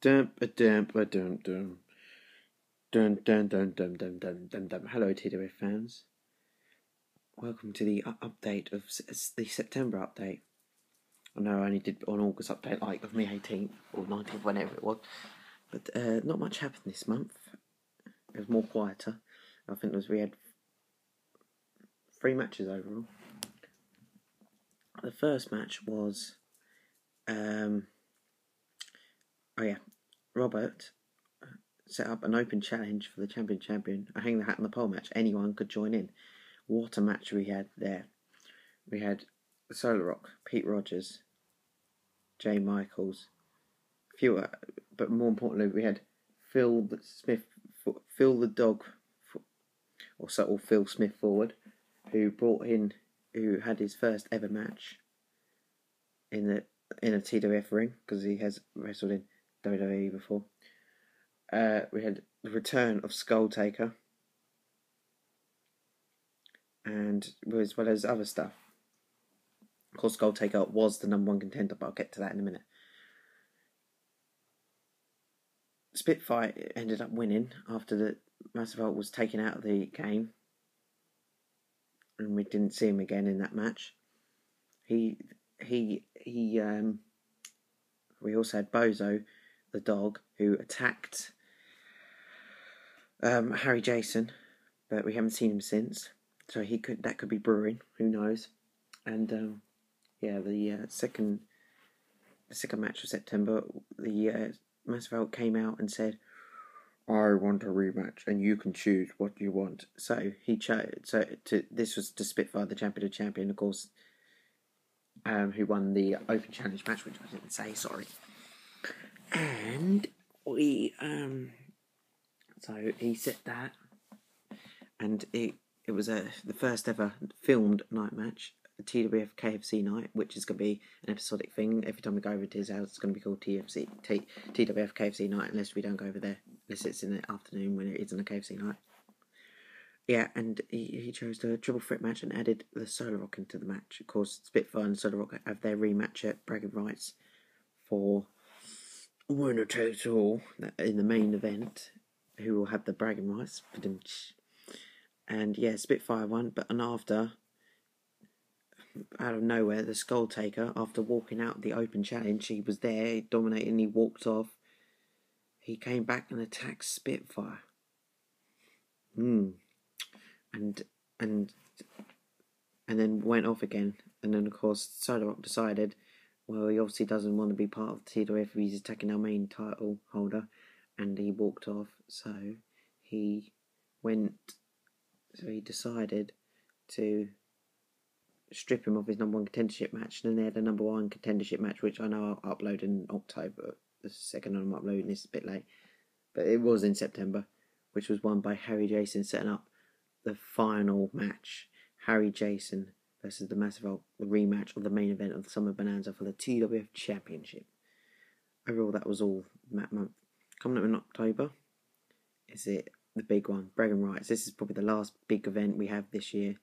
Dun, dun, dun, dun, dun. Dun, dun, dun, dun, dun, dun, dun, dun. Hello, TWF fans. Welcome to the update of the September update. I know I only did an August update, like of me 18th or 19th, whenever it was. But not much happened this month. It was more quieter. I think we had 3 matches overall. The first match was, Robert set up an open challenge for the champion, a hang the hat on the pole match. Anyone could join in. What a match we had there. We had Solar Rock, Pete Rogers, Jay Michaels, but more importantly, we had Phil the Dog, or Phil Smith forward, who had his first ever match in a TWF ring, because he has wrestled in WWE before. We had the return of Skull Taker, and as well as other stuff. Of course, Skull Taker was the number 1 contender, but I'll get to that in a minute. Spitfire ended up winning after the Massive Hulk was taken out of the game, and we didn't see him again in that match. We also had Bozo, the dog, who attacked Harry Jason, but we haven't seen him since. So that could be brewing. Who knows? And the second match of September, the Massive Hulk came out and said, "I want a rematch, and you can choose what you want." So he chose. This was to Spitfire, the champion, of course, who won the Open Challenge match, which I didn't say. Sorry. And we so he said that, and it was the first ever filmed night match, a TWF KFC night, which is going to be an episodic thing. Every time we go over to his house, it's going to be called TWF KFC night, unless we don't go over there, unless it's in the afternoon when it isn't a KFC night. Yeah, and he chose the triple threat match and added the Solar Rock into the match. Of course, Spitfire and Solar Rock have their rematch at bragging rights for winner takes all in the main event, who will have the bragging rights. And yeah, Spitfire won, but after, out of nowhere, the Skull Taker, after walking out the Open Challenge, he was there, dominating, he walked off. He came back and attacked Spitfire. And then went off again. And then, of course, Solar Rock decided, well, he obviously doesn't want to be part of TWF if he's attacking our main title holder. And he walked off. So he decided to strip him of his number 1 contendership match. And then they had a number 1 contendership match, which I know I'll upload in October. The second I'm uploading this is a bit late. But it was in September, which was won by Harry Jason, setting up the final match. Harry Jason versus the Massive Hulk, the rematch of the main event of the Summer Bonanza for the TWF Championship. Overall, that was all that month. Coming up in October is the big one, bragging rights. This is probably the last big event we have this year.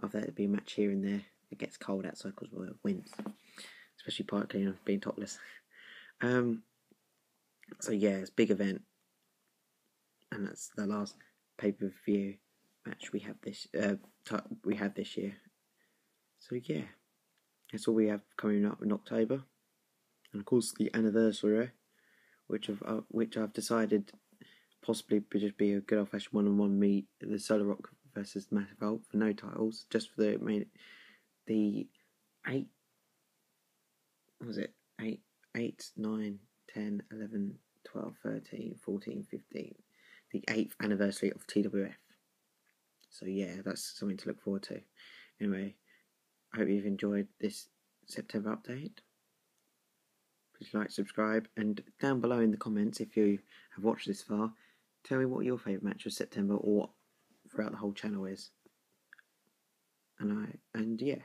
After that, it'll be a match here and there. It gets cold outside because of the winds, especially Park Cleaner being topless. So yeah, it's a big event, and that's the last pay-per-view match we have this year. So yeah, that's all we have coming up in October, and of course the anniversary, which I've decided possibly just be a good old-fashioned one-on-one meet, the Solar Rock versus Massive Hulk for no titles, just for the 8, 9, 10, 11, 12, 13, 14, 15, the 8th anniversary of TWF. So yeah, that's something to look forward to. Anyway, I hope you've enjoyed this September update. Please like, subscribe, and down below in the comments, if you have watched this far, tell me what your favourite match of September or throughout the whole channel is. And yeah.